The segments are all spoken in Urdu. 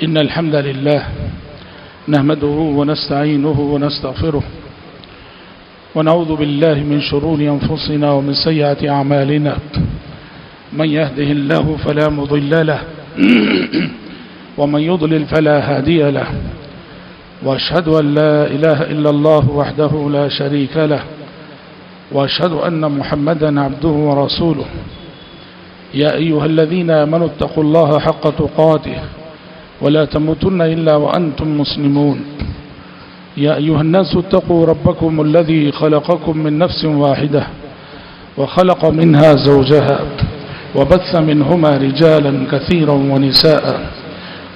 إن الحمد لله نحمده ونستعينه ونستغفره ونعوذ بالله من شرور أنفسنا ومن سيئات أعمالنا من يهده الله فلا مضل له ومن يضلل فلا هادي له وأشهد أن لا إله إلا الله وحده لا شريك له وأشهد أن محمدا عبده ورسوله يا أيها الذين آمنوا اتقوا الله حق تقاته ولا تموتن إلا وأنتم مسلمون يا أيها الناس اتقوا ربكم الذي خلقكم من نفس واحدة وخلق منها زوجها وبث منهما رجالا كثيرا ونساء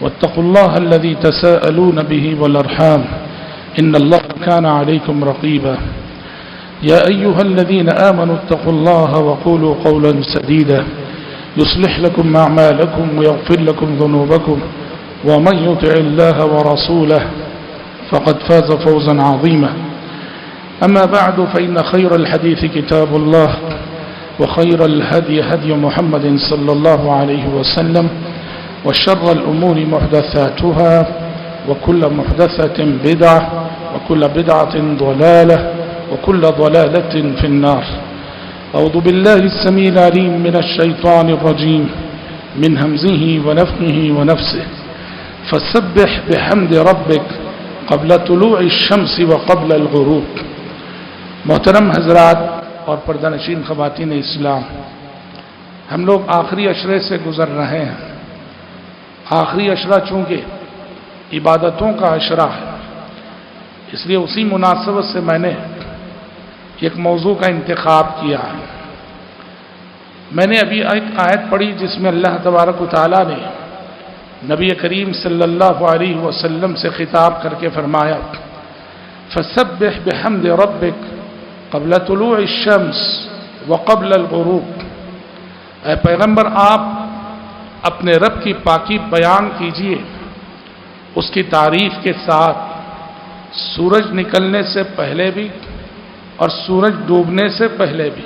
واتقوا الله الذي تساءلون به والأرحام إن الله كان عليكم رقيبا يا أيها الذين آمنوا اتقوا الله وقولوا قولا سديدا يصلح لكم أعمالكم ويغفر لكم ذنوبكم ومن يطع الله ورسوله فقد فاز فوزا عظيما أما بعد فإن خير الحديث كتاب الله وخير الهدي هدي محمد صلى الله عليه وسلم وشر الأمور محدثاتها وكل محدثة بدعة وكل بدعة ضلالة وكل ضلالة في النار أعوذ بالله السميع العليم من الشيطان الرجيم من همزه ونفخه ونفسه فسبح بحمد ربك قبل طلوع الشمس وقبل الغروب. محترم حضرات اور پردہ نشین خواتین اسلام، ہم لوگ آخری عشرے سے گزر رہے ہیں. آخری عشرہ چونکہ عبادتوں کا عشرہ ہے، اس لیے اسی مناسبت سے میں نے ایک موضوع کا انتخاب کیا ہے. میں نے ابھی ایک آیت پڑھی جس میں اللہ تبارک و تعالیٰ نے نبی کریم صلی اللہ علیہ وسلم سے خطاب کر کے فرمایا فسبح بحمد ربک قبل طلوع الشمس وقبل الغروب. اے پیغمبر، آپ اپنے رب کی پاکی بیان کیجئے اس کی تعریف کے ساتھ، سورج نکلنے سے پہلے بھی اور سورج ڈوبنے سے پہلے بھی.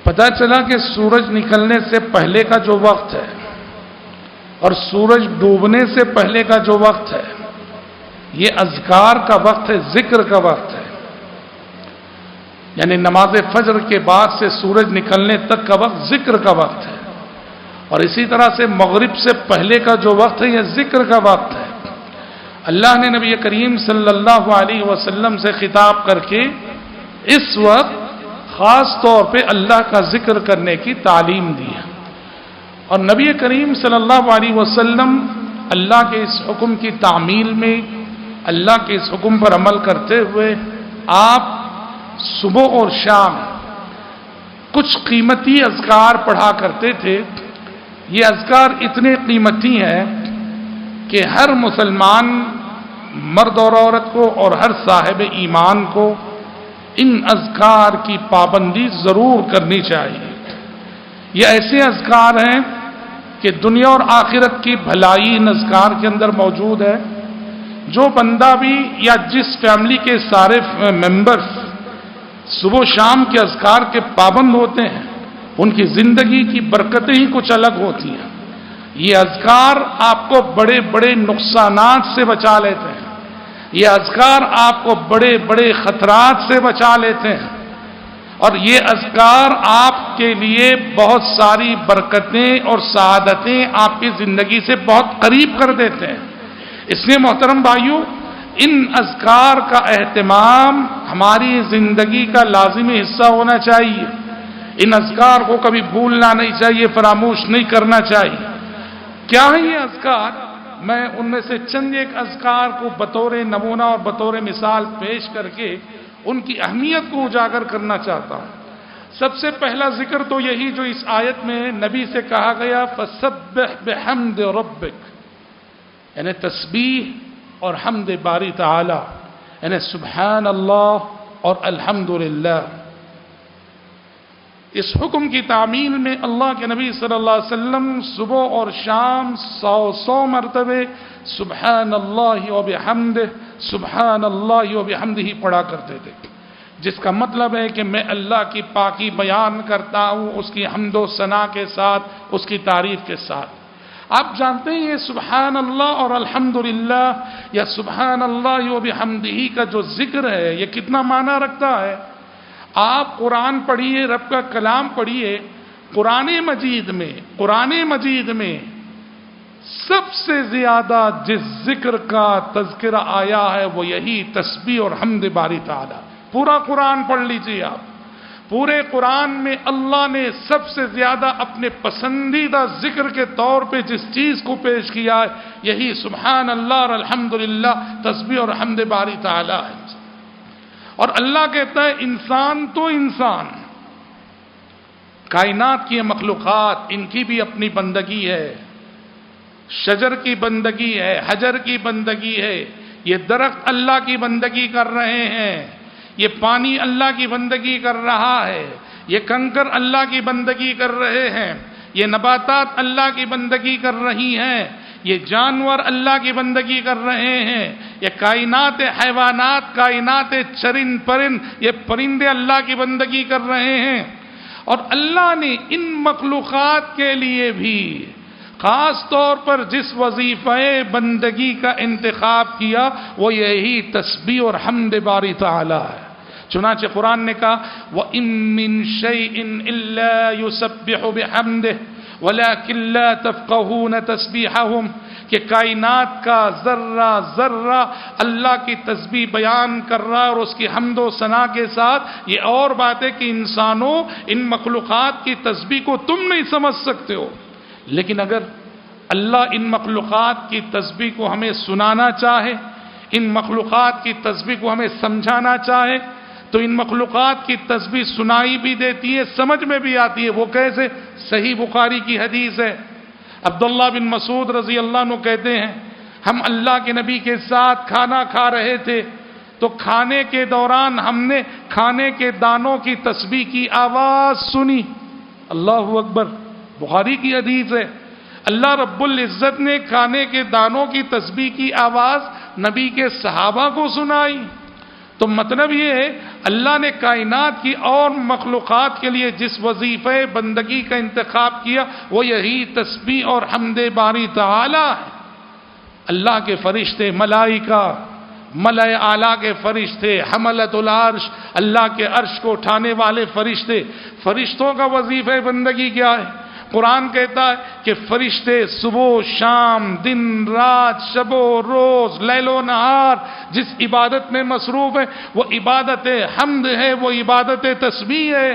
پتہ چلا کہ سورج نکلنے سے پہلے کا جو وقت ہے اور سورج ڈوبنے سے پہلے کا جو وقت ہے یہ اذکار کا وقت ہے، ذکر کا وقت ہے. یعنی نماز فجر کے بعد سے سورج نکلنے تک کا وقت ذکر کا وقت ہے، اور اسی طرح سے مغرب سے پہلے کا جو وقت ہے یہ ذکر کا وقت ہے. اللہ نے نبی کریم صلی اللہ علیہ وسلم سے خطاب کر کے اس وقت خاص طور پہ اللہ کا ذکر کرنے کی تعلیم دی ہے. اور نبی کریم صلی اللہ علیہ وسلم اللہ کے اس حکم کی تعمیل میں، اللہ کے اس حکم پر عمل کرتے ہوئے آپ صبح اور شام کچھ قیمتی اذکار پڑھا کرتے تھے. یہ اذکار اتنے قیمتی ہیں کہ ہر مسلمان مرد اور عورت کو اور ہر صاحب ایمان کو ان اذکار کی پابندی ضرور کرنی چاہیے. یہ ایسے اذکار ہیں کہ دنیا اور آخرت کی بھلائی ان اذکار کے اندر موجود ہے. جو بندہ بھی یا جس فیملی کے سارے ممبرز صبح و شام کے اذکار کے پابند ہوتے ہیں ان کی زندگی کی برکتیں ہی کچھ الگ ہوتی ہیں. یہ اذکار آپ کو بڑے بڑے نقصانات سے بچا لیتے ہیں. یہ اذکار آپ کو بڑے بڑے خطرات سے بچا لیتے ہیں، اور یہ اذکار آپ کے لیے بہت ساری برکتیں اور سعادتیں آپ کی زندگی سے بہت قریب کر دیتے ہیں. اس لیے محترم بھائیو، ان اذکار کا اہتمام ہماری زندگی کا لازمی حصہ ہونا چاہیے. ان اذکار کو کبھی بھولنا نہیں چاہیے، فراموش نہیں کرنا چاہیے. کیا ہے یہ اذکار؟ میں ان میں سے چند ایک اذکار کو بطور نمونہ اور بطور مثال پیش کر کے ان کی اہمیت کو اجاگر کرنا چاہتا ہوں. سب سے پہلا ذکر تو یہی جو اس آیت میں نبی سے کہا گیا فسبح بحمد ربک، یعنی تسبیح اور حمد باری تعالی، یعنی سبحان اللہ اور الحمدللہ. اس حکم کی تعمیل میں اللہ کے نبی صلی اللہ علیہ وسلم صبح اور شام 100 مرتبے سبحان اللہ و بحمدہ سبحان اللہ و بحمدہ پڑھا کرتے تھے، جس کا مطلب ہے کہ میں اللہ کی پاکی بیان کرتا ہوں اس کی حمد و ثنا کے ساتھ، اس کی تعریف کے ساتھ. آپ جانتے ہیں یہ سبحان اللہ اور الحمدللہ یا سبحان اللہ و بحمدہ کا جو ذکر ہے یہ کتنا معنی رکھتا ہے؟ آپ قرآن پڑھیے، رب کا کلام پڑھیے، قرآن مجید میں سب سے زیادہ جس ذکر کا تذکرہ آیا ہے وہ یہی تسبیح اور حمد باری تعالی۔ پورا قرآن پڑھ لیجیے آپ، پورے قرآن میں اللہ نے سب سے زیادہ اپنے پسندیدہ ذکر کے طور پہ جس چیز کو پیش کیا ہے یہی سبحان اللہ اور الحمدللہ تسبیح اور حمد باری تعالی ہے۔ اور اللہ کہتا ہے انسان تو انسان، کائنات کی مخلوقات ان کی بھی اپنی بندگی ہے، شجر کی بندگی ہے، حجر کی بندگی ہے، یہ درخت اللہ کی بندگی کر رہے ہیں، یہ پانی اللہ کی بندگی کر رہا ہے، یہ کنکر اللہ کی بندگی کر رہے ہیں، یہ نباتات اللہ کی بندگی کر رہی ہیں، یہ جانور اللہ کی بندگی کر رہے ہیں، یہ کائنات حیوانات، کائنات چرند پرند، یہ پرندے اللہ کی بندگی کر رہے ہیں۔ اور اللہ نے ان مخلوقات کے لیے بھی خاص طور پر جس وظیفہ بندگی کا انتخاب کیا وہ یہی تسبیح اور حمد باری تعالی ہے۔ چنانچہ قرآن نے کہا وَإِن مِّن شَيْءٍ إِلَّا يُسَبِّحُ بِحَمْدِهِ وَلَكِن لَّا تَفْقَهُونَ تَسْبِيحَهُمْ، کہ کائنات کا ذرہ ذرہ اللہ کی تسبیح بیان کر رہا ہے اور اس کی حمد و ثنا کے ساتھ۔ یہ اور بات ہے کہ انسانوں ان مخلوقات کی تسبیح کو تم نہیں سمجھ سکتے ہو، لیکن اگر اللہ ان مخلوقات کی تسبیح کو ہمیں سنانا چاہے، ان مخلوقات کی تسبیح کو ہمیں سمجھانا چاہے تو ان مخلوقات کی تسبیح سنائی بھی دیتی ہے، سمجھ میں بھی آتی ہے۔ وہ کیسے؟ صحیح بخاری کی حدیث ہے، عبداللہ بن مسعود رضی اللہ عنہ کہتے ہیں ہم اللہ کے نبی کے ساتھ کھانا کھا رہے تھے تو کھانے کے دوران ہم نے کھانے کے دانوں کی تسبیح کی آواز سنی۔ اللہ اکبر، بخاری کی حدیث ہے، اللہ رب العزت نے کھانے کے دانوں کی تسبیح کی آواز نبی کے صحابہ کو سنائی۔ تو مطلب یہ ہے اللہ نے کائنات کی اور مخلوقات کے لیے جس وظیفہ بندگی کا انتخاب کیا وہ یہی تسبیح اور حمد باری تعالی ہے۔ اللہ کے فرشتے، ملائکہ، ملائے اعلیٰ کے فرشتے، حملۃ العرش، اللہ کے عرش کو اٹھانے والے فرشتے، فرشتوں کا وظیفہ بندگی کیا ہے؟ قرآن کہتا ہے کہ فرشتے صبح و شام، دن رات، شب و روز، لیل و نہار جس عبادت میں مصروف ہے وہ عبادت حمد ہے، وہ عبادت تسبیح ہے۔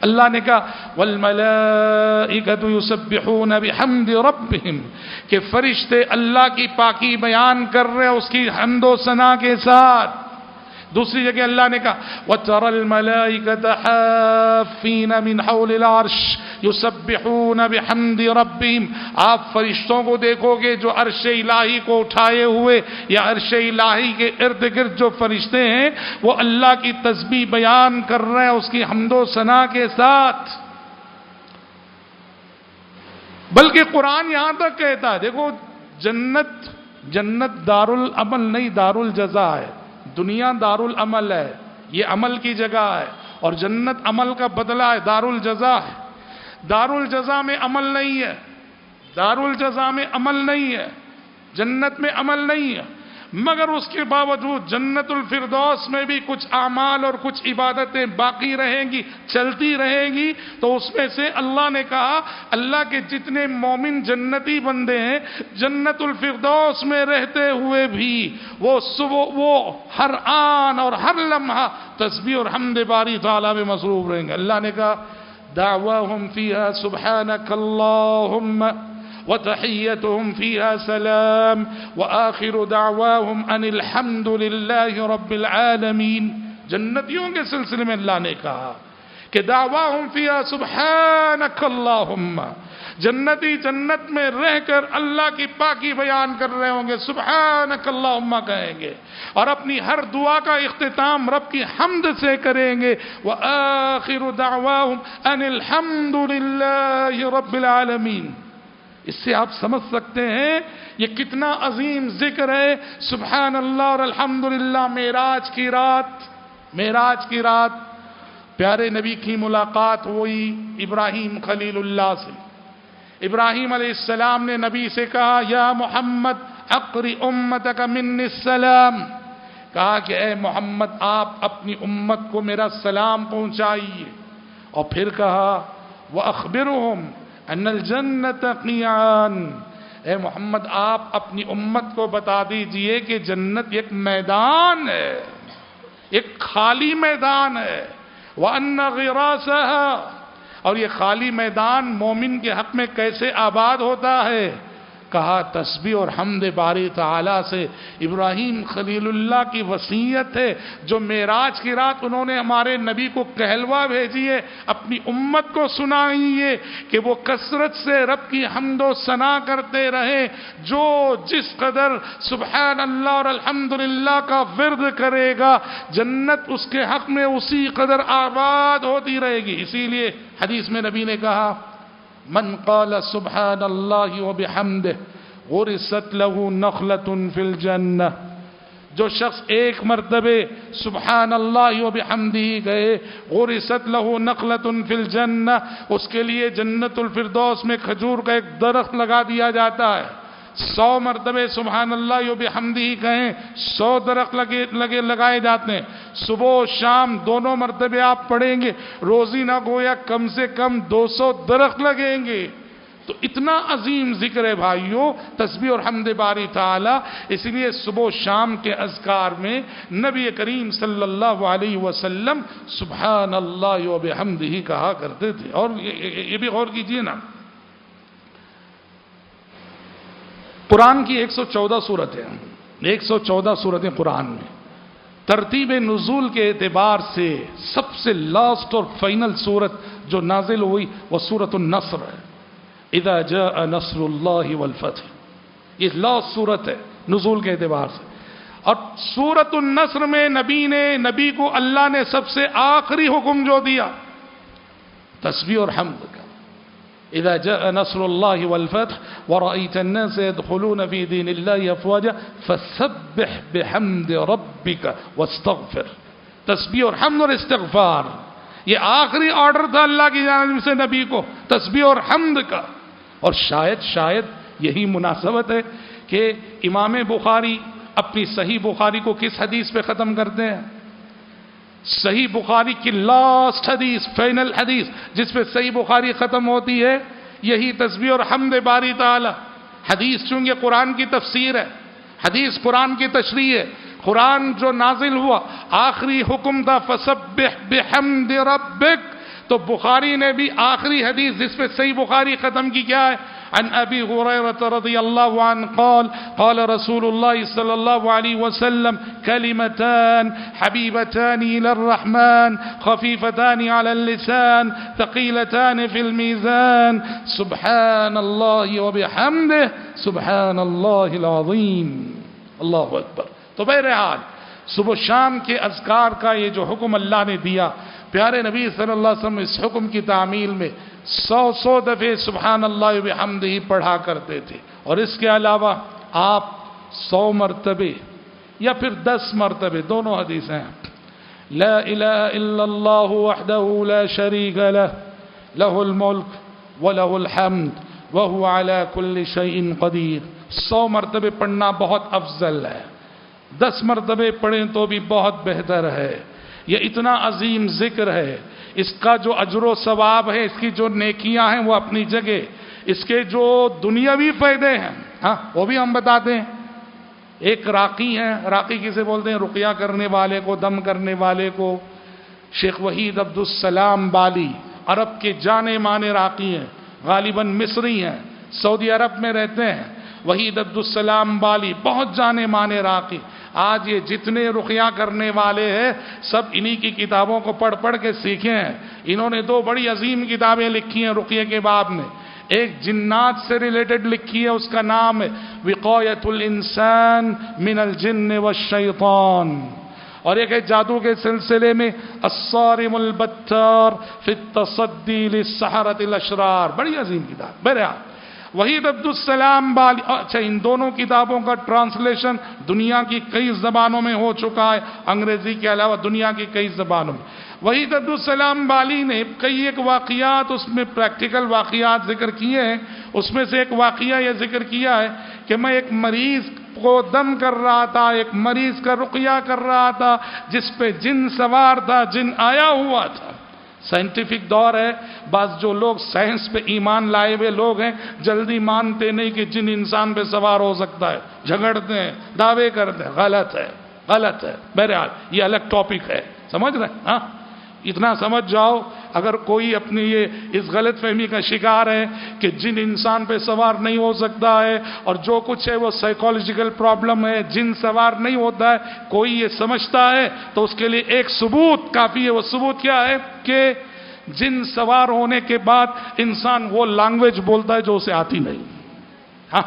اللہ نے کہا والملائکۃ یسبحون بحمد ربہم، کہ فرشتے اللہ کی پاکی بیان کر رہے ہیں اس کی حمد و ثنا کے ساتھ۔ دوسری جگہ اللہ نے کہا وَتَرَى الْمَلَائِكَةَ حَافِّينَ مِنْ حَوْلِ الْعَرْشِ يُسَبِّحُونَ بِحَمْدِ رَبِّهِمْ، آپ فرشتوں کو دیکھو گے جو عرش الہی کو اٹھائے ہوئے یا عرش الہی کے ارد گرد جو فرشتے ہیں وہ اللہ کی تسبیح بیان کر رہے ہیں اس کی حمد و ثنا کے ساتھ۔ بلکہ قرآن یہاں تک کہتا ہے، دیکھو جنت دار العمل نہیں دار الجزا ہے، دنیا دار العمل ہے، یہ عمل کی جگہ ہے، اور جنت عمل کا بدلہ ہے، دار الجزا ہے۔ دار الجزا میں عمل نہیں ہے، دار الجزا میں عمل نہیں ہے، جنت میں عمل نہیں ہے، مگر اس کے باوجود جنت الفردوس میں بھی کچھ اعمال اور کچھ عبادتیں باقی رہیں گی، چلتی رہیں گی۔ تو اس میں سے اللہ نے کہا اللہ کے جتنے مومن جنتی بندے ہیں جنت الفردوس میں رہتے ہوئے بھی وہ ہر آن اور ہر لمحہ تسبیح اور حمد باری تعالیٰ میں مصروف رہیں گے۔ اللہ نے کہا دعواہم فیہا سبحانک اللہم وتحيتهم فيها سلام وآخر دعواهم أن الحمد لله رب العالمين۔ جنتیوں کے سلسلے میں اللہ نے کہا کہ دعواہم فیہا سبحانک اللہم، جنتی جنت میں رہ کر اللہ کی پاکی بیان کر رہے ہوں گے، سبحانک اللہم کہیں گے، اور اپنی ہر دعا کا اختتام رب کی حمد سے کریں گے، وآخر دعواہم ان الحمد للہ رب العالمین۔ اس سے آپ سمجھ سکتے ہیں یہ کتنا عظیم ذکر ہے، سبحان اللہ اور الحمدللہ۔ معراج کی رات پیارے نبی کی ملاقات ہوئی ابراہیم خلیل اللہ سے۔ ابراہیم علیہ السلام نے نبی سے کہا یا محمد اقری امتک منی السلام، کہا کہ اے محمد آپ اپنی امت کو میرا سلام پہنچائیے، اور پھر کہا وَأَخْبِرُهُمْ أَنَّ الْجَنَّةَ قِيعَانٌ، اے محمد آپ اپنی امت کو بتا دیجئے کہ جنت ایک میدان ہے، ایک خالی میدان ہے، وَأَنَّ غِرَاسَهَا، اور یہ خالی میدان مومن کے حق میں کیسے آباد ہوتا ہے؟ کہا تسبیح اور حمد باری تعالیٰ سے ابراہیم خلیل اللہ کی وصیت ہے جو معراج کی رات انہوں نے ہمارے نبی کو کہلوا بھیجیے، اپنی امت کو سنائیے کہ وہ کثرت سے رب کی حمد و ثنا کرتے رہے، جو جس قدر سبحان اللہ اور الحمدللہ کا ورد کرے گا جنت اس کے حق میں اسی قدر آباد ہوتی رہے گی۔ اسی لیے حدیث میں نبی نے کہا من قال سبحان اللہ وبحمدہ غرست له نخلۃ فی الجنہ، جو شخص ایک مرتبہ سبحان اللہ وبحمدہ گئے غرست له نخلۃ فی الجنہ، اس کے لیے جنت الفردوس میں کھجور کا ایک درخت لگا دیا جاتا ہے۔ 100 مرتبہ سبحان اللہ وبحمدہ کہیں 100 درخت لگائے جاتے ہیں۔ صبح و شام دونوں مرتبہ آپ پڑھیں گے، روزی نہ گویا کم سے کم 200 درخت لگیں گے۔ تو اتنا عظیم ذکر ہے بھائیوں تسبیح اور حمد باری تعالی، اس لیے صبح و شام کے اذکار میں نبی کریم صلی اللہ علیہ وسلم سبحان اللہ وبحمدہ کہا کرتے تھے۔ اور یہ بھی غور کیجئے نا، قرآن کی 114 صورتیں 114 صورتیں قرآن میں، ترتیب نزول کے اعتبار سے سب سے لاسٹ اور فائنل صورت جو نازل ہوئی وہ سورۃ النصر ہے، اذا جاء نصر اللہ والفتح، یہ لاسٹ صورت ہے نزول کے اعتبار سے۔ اور سورۃ النصر میں نبی کو اللہ نے سب سے آخری حکم جو دیا تسبیح اور حمد کا، اذا جاء نصر اللہ والفتح ورأيت الناس يدخلون في دين الله افواجا فسبح بحمد ربك واستغفر، تسبیح اور حمد اور استغفار، یہ آخری آرڈر تھا اللہ کی جانب سے نبی کو تسبیح اور حمد کا۔ اور شاید یہی مناسبت ہے کہ امام بخاری اپنی صحیح بخاری کو کس حدیث پہ ختم کرتے ہیں؟ صحیح بخاری کی لاسٹ حدیث، فائنل حدیث جس پہ صحیح بخاری ختم ہوتی ہے یہی تسبیح اور حمد باری تعالی۔ حدیث چونکہ قرآن کی تفسیر ہے، حدیث قرآن کی تشریح ہے، قرآن جو نازل ہوا آخری حکم تھا فسبح بحمد ربک، تو بخاری نے بھی آخری حدیث جس پہ صحیح بخاری ختم کی کیا ہے؟ عن ابی ہریرہ رضی اللہ عنہ قال قال رسول اللہ صلی اللہ علیہ وسلم کلمتان حبیبتان الی الرحمن خفیفتان علی اللسان ثقیلتان فی المیزان سبحان اللہ وبحمدہ سبحان اللہ العظیم۔ اللہ اکبر۔ تو بہرحال صبح شام کے اذکار کا یہ جو حکم اللہ نے دیا، پیارے نبی صلی اللہ علیہ وسلم اس حکم کی تعمیل میں 100 دفعے سبحان اللہ وبحمدہ پڑھا کرتے تھے، اور اس کے علاوہ آپ 100 مرتبے یا پھر 10 مرتبے، دونوں حدیث ہیں، لا الہ الا اللہ وحدہ لا شریک لہ لہ الملک ولہ الحمد وہو علی کل شیء قدیر، 100 مرتبے پڑھنا بہت افضل ہے، 10 مرتبے پڑھیں تو بھی بہت بہتر ہے۔ یہ اتنا عظیم ذکر ہے، اس کا جو اجر و ثواب ہے، اس کی جو نیکیاں ہیں وہ اپنی جگہ، اس کے جو دنیاوی فائدے ہیں وہ بھی ہم بتاتے ہیں۔ ایک راقی ہیں، راقی کسے بولتے ہیں؟ رقیہ کرنے والے کو، دم کرنے والے کو۔ شیخ وحید عبدالسلام بالی عرب کے جانے مانے راقی ہیں، غالباً مصری ہیں، سعودی عرب میں رہتے ہیں۔ وحید عبدالسلام بالی بہت جانے مانے راقی، آج یہ جتنے رقیہ کرنے والے ہیں سب انہی کی کتابوں کو پڑھ کے سیکھے ہیں۔ انہوں نے 2 بڑی عظیم کتابیں لکھی ہیں رقیہ کے باب میں، ایک جنات سے ریلیٹڈ لکھی ہے، اس کا نام ہے وقایۃ الانسان من الجن والشیطان، اور ایک ہے جادو کے سلسلے میں الصارم البتار فی التصدی للسحرۃ الاشرار، بڑی عظیم کتاب۔ بہرحال وحید عبدالسلام بالی، اچھا ان دونوں کتابوں کا ٹرانسلیشن دنیا کی کئی زبانوں میں ہو چکا ہے، انگریزی کے علاوہ دنیا کی کئی زبانوں میں۔ وحید عبدالسلام بالی نے کئی ایک واقعات اس میں پریکٹیکل واقعات ذکر کیے ہیں. اس میں سے ایک واقعہ یہ ذکر کیا ہے کہ میں ایک مریض کو دم کر رہا تھا، ایک مریض کا رقیہ کر رہا تھا جس پہ جن سوار تھا، جن آیا ہوا تھا. سائنٹیفک دور ہے، بعض جو لوگ سائنس پہ ایمان لائے ہوئے لوگ ہیں جلدی مانتے نہیں کہ جن انسان پہ سوار ہو سکتا ہے، جھگڑتے ہیں، دعوے کرتے ہیں. غلط ہے، غلط ہے. بہرحال یہ الگ ٹاپک ہے، سمجھ رہے ہیں؟ ہاں، اتنا سمجھ جاؤ اگر کوئی اپنی یہ اس غلط فہمی کا شکار ہے کہ جن انسان پہ سوار نہیں ہو سکتا ہے اور جو کچھ ہے وہ سائیکولوجیکل پرابلم ہے، جن سوار نہیں ہوتا ہے، کوئی یہ سمجھتا ہے تو اس کے لیے ایک ثبوت کافی ہے. وہ ثبوت کیا ہے کہ جن سوار ہونے کے بعد انسان وہ لینگویج بولتا ہے جو اسے آتی نہیں. ہاں،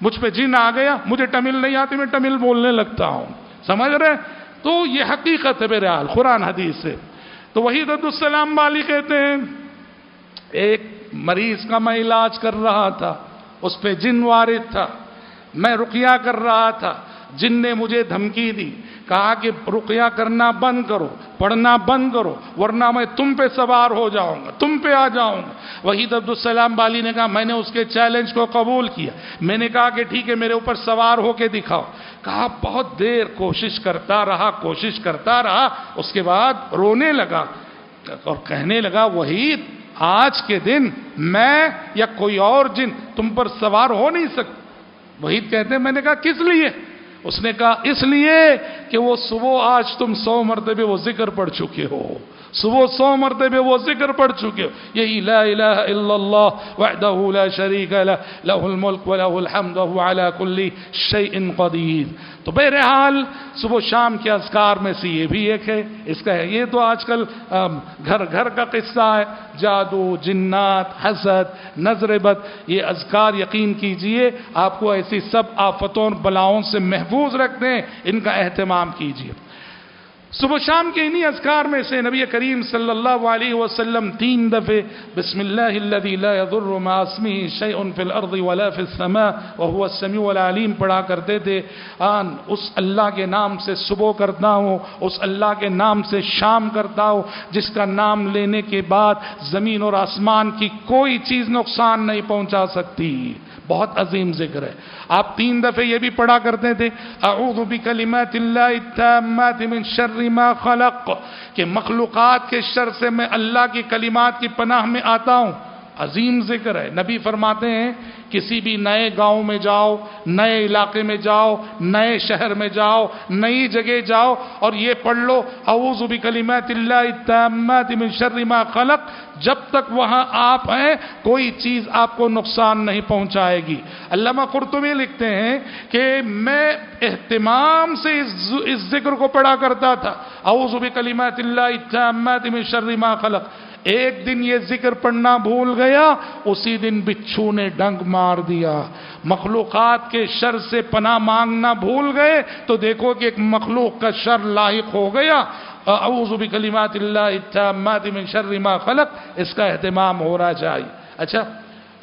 مجھ پہ جن آ گیا، مجھے تمل نہیں آتی، میں تمل بولنے لگتا ہوں. سمجھ رہے؟ تو یہ حقیقت ہے بہرحال قرآن حدیث سے. تو وحید عبدالسلام بالی کہتے ہیں ایک مریض کا میں علاج کر رہا تھا، اس پہ جن وارد تھا، میں رقیہ کر رہا تھا. جن نے مجھے دھمکی دی، کہا کہ رقیہ کرنا بند کرو، پڑھنا بند کرو ورنہ میں تم پہ سوار ہو جاؤں گا، تم پہ آ جاؤں گا. وحید عبدالسلام بالی نے کہا میں نے اس کے چیلنج کو قبول کیا. میں نے کہا کہ ٹھیک ہے میرے اوپر سوار ہو کے دکھاؤ. کہا بہت دیر کوشش کرتا رہا، اس کے بعد رونے لگا اور کہنے لگا وحید آج کے دن میں یا کوئی اور جن تم پر سوار ہو نہیں سکتا. وحید کہتے ہیں میں نے کہا کس لیے؟ اس نے کہا اس لیے کہ وہ صبح آج تم 100 مرتبہ وہ ذکر پڑھ چکے ہو، صبح 100 مرتبہ وہ ذکر پڑھ چکے ہو، یہی لا الہ الا اللہ وحدہ لا شریک لہ لہ الملک ولہ الحمد وہو علی کل شیء قدیر. تو بہرحال صبح شام کے اذکار میں سے یہ بھی ایک ہے. اس کا ہے یہ تو آج کل گھر گھر کا قصہ ہے، جادو، جنات، حسد، نظر بد. یہ اذکار یقین کیجئے آپ کو ایسی سب آفتوں اور بلاؤں سے محفوظ رکھتے ہیں، ان کا اہتمام کیجئے. صبح شام کے انہی اذکار میں سے نبی کریم صلی اللہ علیہ وسلم 3 دفعے بسم اللہ الذی لا یضر مع اسمہ شیء فی الارض ولا فی السماء وهو السمیع العلیم پڑھا کرتے تھے. اس اللہ کے نام سے صبح کرتا ہوں، اس اللہ کے نام سے شام کرتا ہوں جس کا نام لینے کے بعد زمین اور آسمان کی کوئی چیز نقصان نہیں پہنچا سکتی. بہت عظیم ذکر ہے. آپ 3 دفعے یہ بھی پڑھا کرتے تھے اعوذ بکلمات اللہ التامات من شر ما خلق، کہ مخلوقات کے شر سے میں اللہ کی کلمات کی پناہ میں آتا ہوں. عظیم ذکر ہے. نبی فرماتے ہیں کسی بھی نئے گاؤں میں جاؤ، نئے علاقے میں جاؤ، نئے شہر میں جاؤ، نئی جگہ جاؤ اور یہ پڑھ لو اعوذ بکلمات اللہ التامات من شر ما خلق. جب تک وہاں آپ ہیں کوئی چیز آپ کو نقصان نہیں پہنچائے گی. علامہ قرطبی لکھتے ہیں کہ میں اہتمام سے اس ذکر کو پڑھا کرتا تھا اعوذ بکلمات اللہ التامات من شر ما خلق. ایک دن یہ ذکر پڑھنا بھول گیا، اسی دن بچھو نے ڈنگ مار دیا. مخلوقات کے شر سے پناہ مانگنا بھول گئے تو دیکھو کہ ایک مخلوق کا شر لاحق ہو گیا. اعوذ بکلمات اللہ التامات من شر ما خلق، اس کا اہتمام ہو رہا چاہیے. اچھا،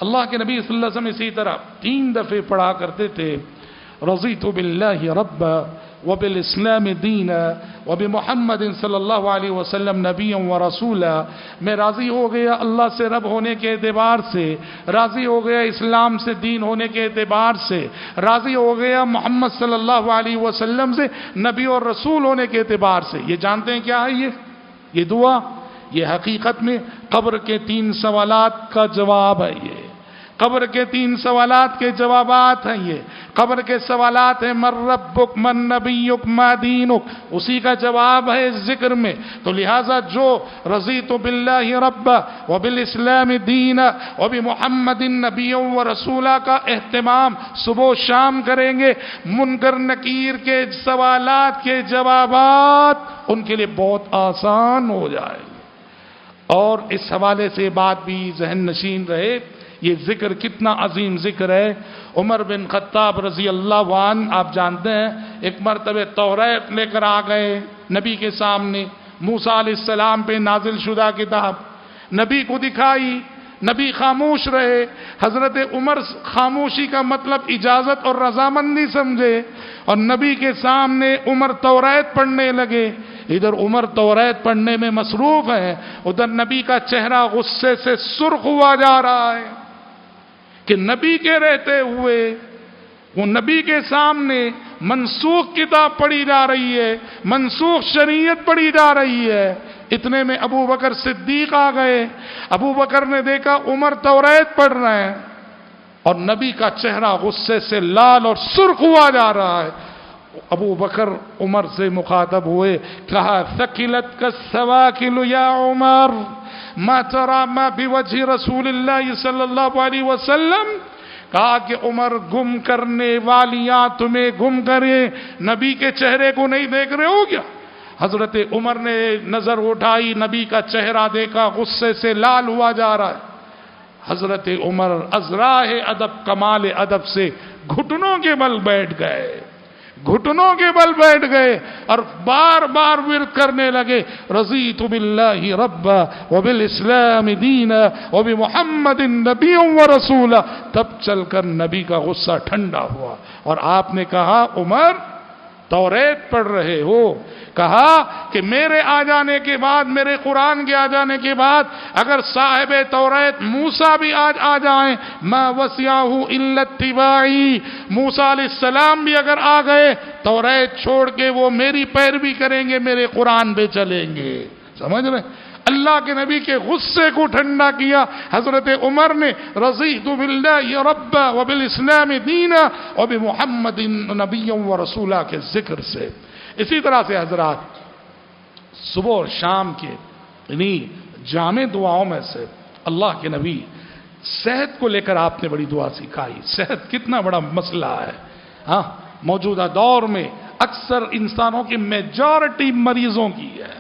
اللہ کے نبی صلی اللہ علیہ وسلم اسی طرح 3 دفعے پڑھا کرتے تھے رضیت باللہ ربا وبالاسلام دینا وبمحمد صلی اللہ علیہ وسلم نبیا ورسولا. میں راضی ہو گیا اللہ سے رب ہونے کے اعتبار سے، راضی ہو گیا اسلام سے دین ہونے کے اعتبار سے، راضی ہو گیا محمد صلی اللہ علیہ وسلم سے نبی اور رسول ہونے کے اعتبار سے. یہ جانتے ہیں کیا ہے یہ دعا؟ یہ حقیقت میں قبر کے 3 سوالات کا جواب ہے. یہ قبر کے 3 سوالات کے جوابات ہیں. یہ قبر کے سوالات ہیں من ربک، من نبیک، ما دینک، اسی کا جواب ہے اس ذکر میں. تو لہٰذا جو رضیت باللہ ربا وبالاسلام دینا وبمحمد نبی و رسولہ کا اہتمام صبح و شام کریں گے، منکر نکیر کے سوالات کے جوابات ان کے لیے بہت آسان ہو جائے. اور اس حوالے سے بات بھی ذہن نشین رہے یہ ذکر کتنا عظیم ذکر ہے. عمر بن خطاب رضی اللہ عنہ آپ جانتے ہیں ایک مرتبہ توریت لے کر آ گئے نبی کے سامنے، موسیٰ علیہ السلام پہ نازل شدہ کتاب نبی کو دکھائی. نبی خاموش رہے. حضرت عمر خاموشی کا مطلب اجازت اور رضامندی سمجھے اور نبی کے سامنے عمر توریت پڑھنے لگے. ادھر عمر توریت پڑھنے میں مصروف ہے، ادھر نبی کا چہرہ غصے سے سرخ ہوا جا رہا ہے کہ نبی کے رہتے ہوئے وہ نبی کے سامنے منسوخ کتاب پڑھی جا رہی ہے، منسوخ شریعت پڑھی جا رہی ہے۔ اتنے میں ابو بکر صدیق آ گئے۔ ابو بکر نے دیکھا عمر توریت پڑھ رہے ہیں اور نبی کا چہرہ غصے سے لال اور سرخ ہوا جا رہا ہے۔ ابو بکر عمر سے مخاطب ہوئے، کہا ثقلت کا السواکل یا عمر ما ترى ما بوجه رسول اللہ صلی اللہ علیہ وسلم، کہا کہ عمر گم کرنے والیاں تمہیں گم کرے، نبی کے چہرے کو نہیں دیکھ رہے ہو کیا؟ حضرت عمر نے نظر اٹھائی، نبی کا چہرہ دیکھا غصے سے لال ہوا جا رہا ہے۔ حضرت عمر ازراہ ادب کمال ادب سے گھٹنوں کے بل بیٹھ گئے، گھٹنوں کے بل بیٹھ گئے اور بار بار ورد کرنے لگے، رضیت باللہ ربا وبالاسلام دینا وبمحمد نبی ورسولا۔ تب چل کر نبی کا غصہ ٹھنڈا ہوا اور آپ نے کہا عمر توریت پڑھ رہے ہو، کہا کہ میرے آ جانے کے بعد، میرے قرآن کے آ جانے کے بعد اگر صاحب توریت موسیٰ بھی آج آ جائیں، ما وسعہ الا اتباعی، موسیٰ علیہ السلام بھی اگر آ گئے توریت چھوڑ کے وہ میری پیروی کریں گے، میرے قرآن پہ چلیں گے۔ سمجھ رہے؟ اللہ کے نبی کے غصے کو ٹھنڈا کیا حضرت عمر نے، رضیت باللہ ربا وبالاسلام دینا وبمحمد نبی ورسولا کے ذکر سے۔ اسی طرح سے حضرات صبح اور شام کے یعنی جامع دعاؤں میں سے اللہ کے نبی صحت کو لے کر آپ نے بڑی دعا سکھائی۔ صحت کتنا بڑا مسئلہ ہے، ہاں موجودہ دور میں اکثر انسانوں کی میجورٹی مریضوں کی ہے،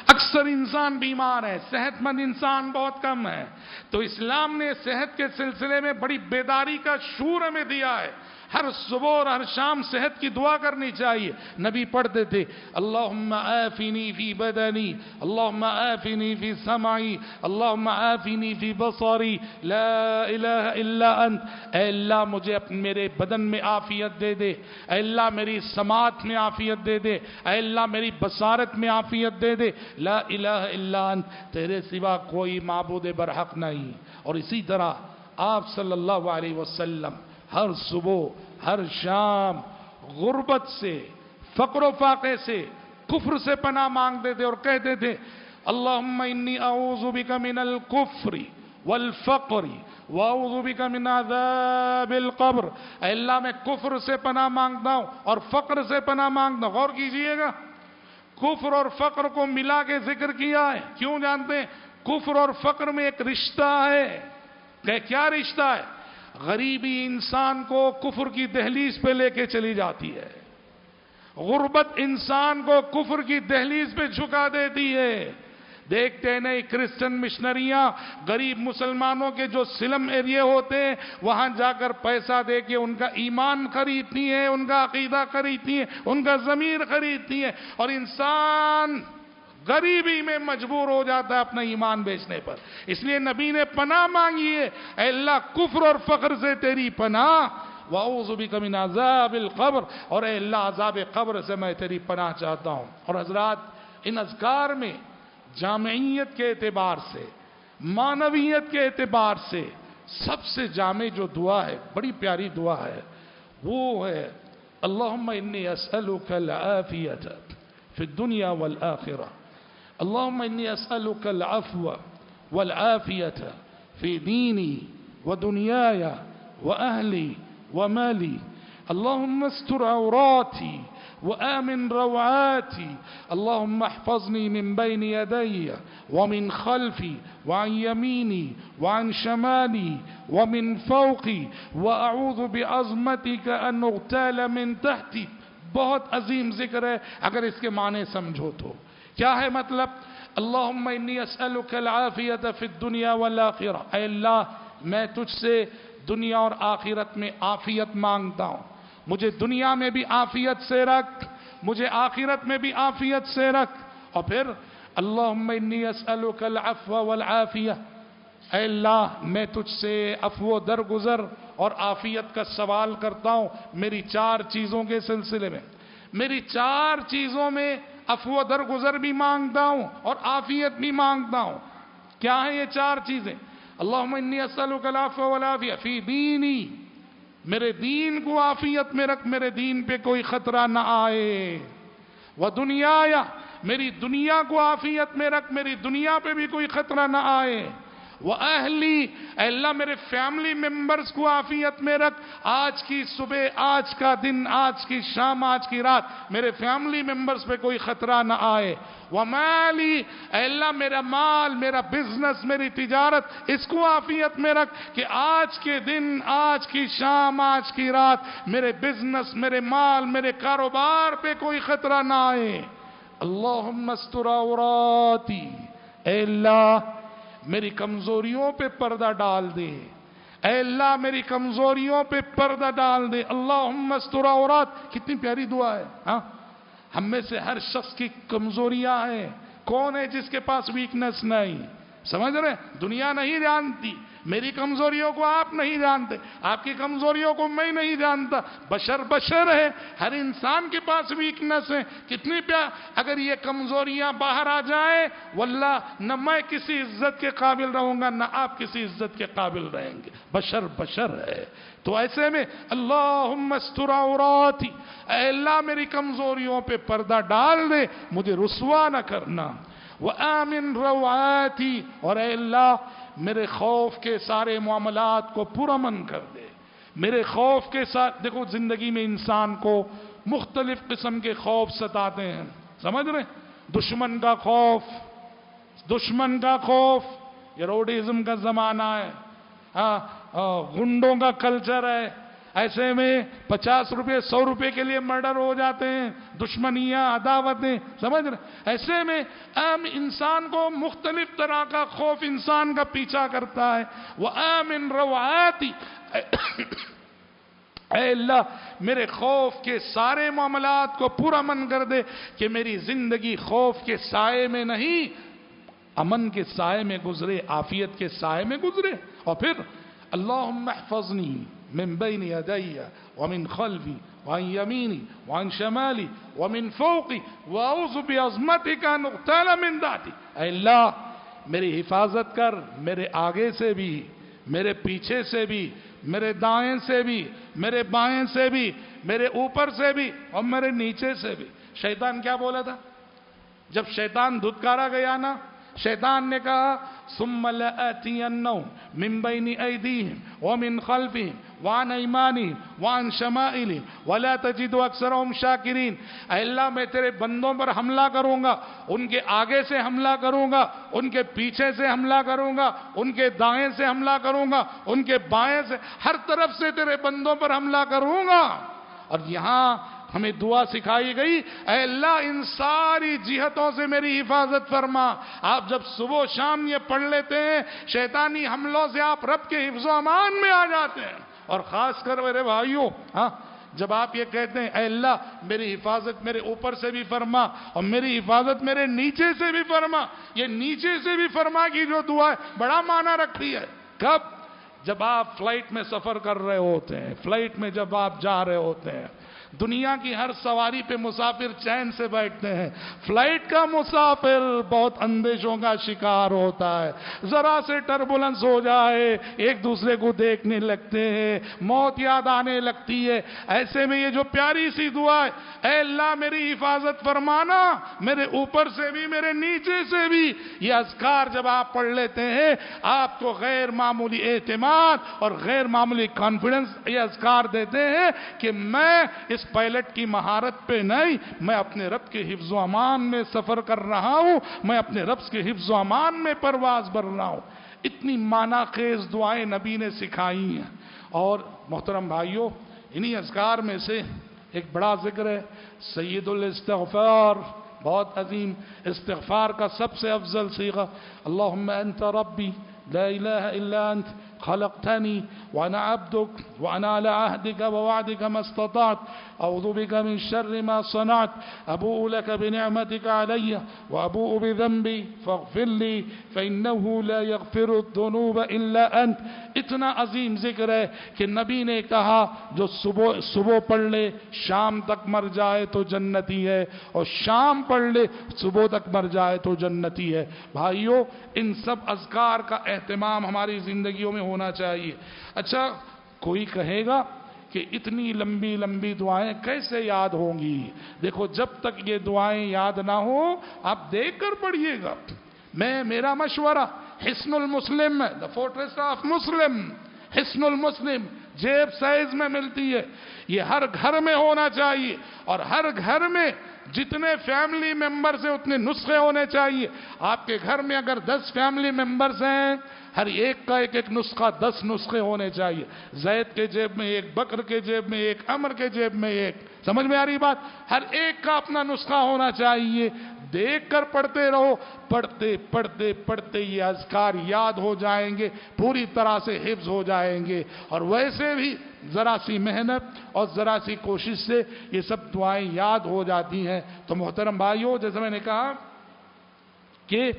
اکثر انسان بیمار ہے، صحت مند انسان بہت کم ہے۔ تو اسلام نے صحت کے سلسلے میں بڑی بیداری کا شعور ہمیں دیا ہے۔ ہر صبح اور ہر شام صحت کی دعا کرنی چاہیے۔ نبی پڑھتے تھے اللہم آفنی فی بدنی، اللہم آفنی فی سمعی، اللہم آفنی فی بصری، لا الہ الا انت۔ اے اللہ مجھے میرے بدن میں عافیت دے دے، اے اللہ میری سماعت میں عافیت دے دے، اے اللہ میری بصارت میں عافیت دے دے، لا الہ الا انت، تیرے سوا کوئی معبود برحق نہیں۔ اور اسی طرح آپ صلی اللہ علیہ وسلم ہر صبح ہر شام غربت سے، فقر و فاقے سے، کفر سے پناہ مانگتے تھے اور کہتے تھے اللہم انی اعوذ بک من الکفر والفقر واعوذ بک من عذاب القبر۔ اے اللہ میں کفر سے پناہ مانگتا ہوں اور فقر سے پناہ مانگتا ہوں۔ غور کیجئے گا، کفر اور فقر کو ملا کے ذکر کیا ہے۔ کیوں جانتے ہیں؟ کفر اور فقر میں ایک رشتہ ہے۔ کہ کیا رشتہ ہے؟ غریبی انسان کو کفر کی دہلیز پہ لے کے چلی جاتی ہے، غربت انسان کو کفر کی دہلیز پہ جھکا دیتی ہے۔ دیکھتے نہیں کرسچن مشنریاں غریب مسلمانوں کے جو سلم ایریے ہوتے ہیں وہاں جا کر پیسہ دے کے ان کا ایمان خریدتی ہیں، ان کا عقیدہ خریدتی ہیں، ان کا ضمیر خریدتی ہیں، اور انسان غریبی میں مجبور ہو جاتا ہے اپنا ایمان بیچنے پر۔ اس لیے نبی نے پناہ مانگی ہے، اے اللہ کفر اور فقر سے تیری پناہ، وَأَعُوذُ بِكَ مِنْ عَذَابِ الْقَبْرِ، اور اے اللہ عذاب قبر سے میں تیری پناہ چاہتا ہوں۔ اور حضرات ان اذکار میں جامعیت کے اعتبار سے، معنویت کے اعتبار سے سب سے جامع جو دعا ہے، بڑی پیاری دعا ہے، وہ ہے اللہم انی اسألک العافیت فی الدنیا والآخرہ، اللہم انی اسألک العفو والعافیت فی دینی ودنیای واہلی ومالی، اللہم استر عوراتی وآمن روعاتي، اللهم احفظني من بين يدي ومن خلفي وعن يميني وعن شمالي ومن فوقي وأعوذ بعظمتك أن أغتال من تحتي۔ بہت عظیم ذکر ہے اگر اس کے معنی سمجھو تو۔ کیا ہے مطلب؟ اللہم انی اسألک العافیت فی الدنیا والآخرہ، اے اللہ میں تجھ سے دنیا اور آخرت میں عافیت مانگتا ہوں، مجھے دنیا میں بھی عافیت سے رکھ، مجھے آخرت میں بھی عافیت سے رکھ۔ اور پھر اللہم انی اسألک العفو والعافیہ، اے اللہ میں تجھ سے عفو و درگزر اور عافیت کا سوال کرتا ہوں میری چار چیزوں کے سلسلے میں۔ میری چار چیزوں میں عفو و درگزر بھی مانگتا ہوں اور عافیت بھی مانگتا ہوں۔ کیا ہیں یہ چار چیزیں؟ اللہم انی اسألک العفو والعافیہ فی دینی، میرے دین کو عافیت میں رکھ، میرے دین پہ کوئی خطرہ نہ آئے۔ وَدُنْيَايَ، میری دنیا کو عافیت میں رکھ، میری دنیا پہ بھی کوئی خطرہ نہ آئے۔ وَأَهْلِي، اے اللہ میرے فیملی ممبرز کو عافیت میں رکھ، آج کی صبح، آج کا دن، آج کی شام، آج کی رات میرے فیملی ممبرز پہ کوئی خطرہ نہ آئے۔ وَمَالِي، اے اللہ میرا مال، میرا بزنس، میری تجارت، اس کو عافیت میں رکھ کہ آج کے دن، آج کی شام، آج کی رات میرے بزنس، میرے مال، میرے کاروبار پہ کوئی خطرہ نہ آئے۔ اللہم استر عوراتی، اے اللہ میری کمزوریوں پہ پردہ ڈال دے، اے اللہ میری کمزوریوں پہ پردہ ڈال دے۔ اللہم استر عورات، کتنی پیاری دعا ہے۔ ہاں، ہم میں سے ہر شخص کی کمزوریاں ہیں۔ کون ہے جس کے پاس ویکنس نہیں؟ سمجھ رہے؟ دنیا نہیں جانتی، میری کمزوریوں کو آپ نہیں جانتے، آپ کی کمزوریوں کو میں نہیں جانتا۔ بشر بشر ہے، ہر انسان کے پاس ویکنس ہے۔ کتنی پیار، اگر یہ کمزوریاں باہر آ جائیں، واللہ نہ میں کسی عزت کے قابل رہوں گا، نہ آپ کسی عزت کے قابل رہیں گے۔ بشر بشر ہے۔ تو ایسے میں اللہم استر عوراتی، اے اللہ میری کمزوریوں پہ پردہ ڈال دے، مجھے رسوا نہ کرنا۔ وَآمِن روعاتی، اور اے اللہ میرے خوف کے سارے معاملات کو پرامن کر دے۔ میرے خوف کے ساتھ، دیکھو زندگی میں انسان کو مختلف قسم کے خوف ستاتے ہیں، سمجھ رہے؟ دشمن کا خوف، دشمن کا خوف، یہ روڈیزم کا زمانہ ہے، گنڈوں کا کلچر ہے۔ ایسے میں 50 روپے 100 روپے کے لیے مرڈر ہو جاتے ہیں، دشمنیاں، عداوتیں، سمجھ رہے؟ ایسے میں عام انسان کو مختلف طرح کا خوف انسان کا پیچھا کرتا ہے۔ وَآمِن روعاتی، اے اللہ میرے خوف کے سارے معاملات کو پرامن کر دے کہ میری زندگی خوف کے سائے میں نہیں، امن کے سائے میں گزرے، عافیت کے سائے میں گزرے۔ اور پھر اللہم احفظنی من بین یدی ومن خلفی وعن یمینی وعن شمالی ومن فوقی واعوذ بعظمتک ان اغتال من تحتی، اے اللہ میری حفاظت کر، میرے آگے سے بھی، میرے پیچھے سے بھی، میرے دائیں سے بھی، میرے بائیں سے بھی، میرے اوپر سے بھی اور میرے نیچے سے بھی۔ شیطان کیا بولا تھا جب شیطان دھتکارا گیا نا؟ شیطان نے کہا ثم لآتینہم من بین ایدیہم ومن خلفہم وعن ایمانہم وعن شمائلہم ولا تجد اکثرہم شاکرین، اے اللہ میں تیرے بندوں پر حملہ کروں گا، ان کے آگے سے حملہ کروں گا، ان کے پیچھے سے حملہ کروں گا، ان کے دائیں سے حملہ کروں گا، ان کے بائیں سے، ہر طرف سے تیرے بندوں پر حملہ کروں گا۔ اور یہاں ہمیں دعا سکھائی گئی، اے اللہ ان ساری جہتوں سے میری حفاظت فرما۔ آپ جب صبح و شام یہ پڑھ لیتے ہیں، شیطانی حملوں سے آپ رب کے حفظ و امان میں آ جاتے ہیں۔ اور خاص کر میرے بھائیوں، جب آپ یہ کہتے ہیں اے اللہ میری حفاظت میرے اوپر سے بھی فرما اور میری حفاظت میرے نیچے سے بھی فرما، یہ نیچے سے بھی فرما کی جو دعا ہے بڑا معنی رکھتی ہے۔ کب؟ جب آپ فلائٹ میں سفر کر رہے ہوتے ہیں، فلائٹ میں جب آپ جا رہے ہوتے ہیں، دنیا کی ہر سواری پہ مسافر چین سے بیٹھتے ہیں، فلائٹ کا مسافر بہت اندیشوں کا شکار ہوتا ہے، ذرا سے ٹربولنس ہو جائے ایک دوسرے کو دیکھنے لگتے ہیں، موت یاد آنے لگتی ہے۔ ایسے میں یہ جو پیاری سی دعا ہے، اے اللہ میری حفاظت فرمانا، میرے اوپر سے بھی میرے نیچے سے بھی، یہ اذکار جب آپ پڑھ لیتے ہیں آپ کو غیر معمولی اعتماد اور غیر معمولی کانفیڈنس یہ اذکار دیتے ہیں کہ میں اس پائلٹ کی مہارت پہ نہیں، میں اپنے رب کے حفظ و امان میں سفر کر رہا ہوں، میں اپنے رب کے حفظ و امان میں پرواز بر رہا ہوں۔ اتنی معنی خیز دعائیں نبی نے سکھائی ہیں۔ اور محترم بھائیوں، انہی اذکار میں سے ایک بڑا ذکر ہے سید الاستغفار، بہت عظیم استغفار کا سب سے افضل صیغہ، اللہم انت ربی لا الہ الا انت خلقتني وأنا عبدك وأنا على عهدك ووعدك ما استطعت أعوذ بك من شر ما صنعت أبوء لك بنعمتك علي وأبوء بذنبي فاغفر لي فإنه لا يغفر الذنوب إلا أنت. اتنا عظیم ذکر ہے کہ نبی نے کہا جو صبح پڑھ لے شام تک مر جائے تو جنتی ہے، اور شام پڑھ لے صبح تک مر جائے تو جنتی ہے. بھائیو، ان سب اذکار کا اہتمام ہماری زندگیوں میں ہونا چاہیے. اچھا، کوئی کہے گا کہ اتنی لمبی لمبی دعائیں کیسے یاد ہوں گی؟ دیکھو، جب تک یہ دعائیں یاد نہ ہوں آپ دیکھ کر پڑھیے گا. میرا مشورہ حصن المسلم، دا فورٹریس آف مسلم، حصن المسلم جیب سائز میں ملتی ہے، یہ ہر گھر میں ہونا چاہیے، اور ہر گھر میں جتنے فیملی ممبرز ہیں اتنے نسخے ہونے چاہیے. آپ کے گھر میں اگر 10 فیملی ممبرز ہیں، ہر ایک کا ایک نسخہ، 10 نسخے ہونے چاہیے. زید کے جیب میں ایک، بکر کے جیب میں ایک، عمر کے جیب میں ایک. سمجھ میں آ رہی بات؟ ہر ایک کا اپنا نسخہ ہونا چاہیے. دیکھ کر پڑھتے رہو، پڑھتے پڑھتے پڑھتے یہ اذکار یاد ہو جائیں گے، پوری طرح سے حفظ ہو جائیں گے. اور ویسے بھی ذرا سی محنت اور ذرا سی کوشش سے یہ سب دعائیں یاد ہو جاتی ہیں. تو محترم بھائیو، جیسے میں نے کہا کہ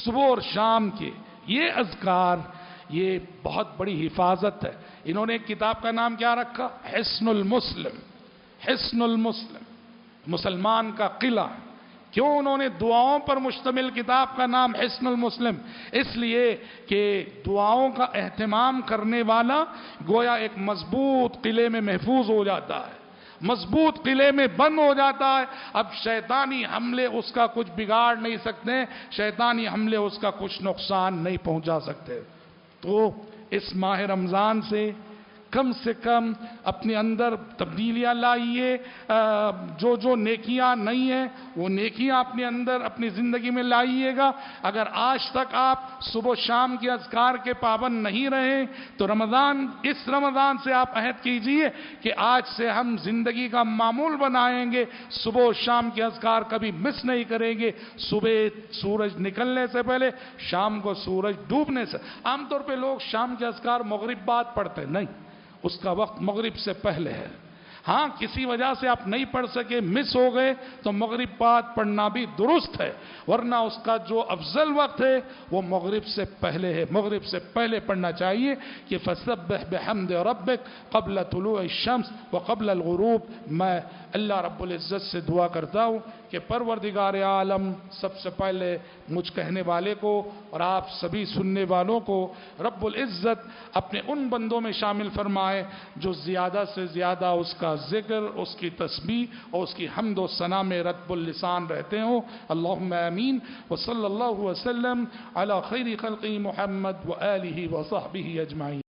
صبح اور شام کے یہ اذکار، یہ بہت بڑی حفاظت ہے. انہوں نے ایک کتاب کا نام کیا رکھا؟ حصن المسلم. حصن المسلم، مسلمان کا قلعہ. کیوں انہوں نے دعاؤں پر مشتمل کتاب کا نام حصن المسلم؟ اس لیے کہ دعاؤں کا اہتمام کرنے والا گویا ایک مضبوط قلعے میں محفوظ ہو جاتا ہے، مضبوط قلعے میں بند ہو جاتا ہے. اب شیطانی حملے اس کا کچھ بگاڑ نہیں سکتے، شیطانی حملے اس کا کچھ نقصان نہیں پہنچا سکتے. تو اس ماہ رمضان سے کم اپنے اندر تبدیلیاں لائیے. جو نیکیاں نہیں ہیں وہ نیکیاں اپنے اندر اپنی زندگی میں لائیے گا. اگر آج تک آپ صبح شام کے اذکار کے پابند نہیں رہے تو اس رمضان سے آپ عہد کیجئے کہ آج سے ہم زندگی کا معمول بنائیں گے، صبح و شام کے اذکار کبھی مس نہیں کریں گے. صبح سورج نکلنے سے پہلے، شام کو سورج ڈوبنے سے. عام طور پہ لوگ شام کے اذکار مغرب بعد پڑھتے، نہیں، اس کا وقت مغرب سے پہلے ہے. ہاں، کسی وجہ سے آپ نہیں پڑھ سکے، مس ہو گئے، تو مغرب بعد پڑھنا بھی درست ہے، ورنہ اس کا جو افضل وقت ہے وہ مغرب سے پہلے ہے. مغرب سے پہلے پڑھنا چاہیے کہ فسبح بحمد ربک قبل طلوع الشمس وقبل الغروب. میں اللہ رب العزت سے دعا کرتا ہوں کہ پروردگار عالم سب سے پہلے مجھ کہنے والے کو اور آپ سبھی سننے والوں کو رب العزت اپنے ان بندوں میں شامل فرمائے جو زیادہ سے زیادہ اس کا ذکر، اس کی تسبیح اور اس کی حمد و ثنا میں رطب اللسان رہتے ہوں. اللہم آمین. وصلی اللہ وسلم علی خیر خلق محمد وآلہ وصحبہ اجمعین.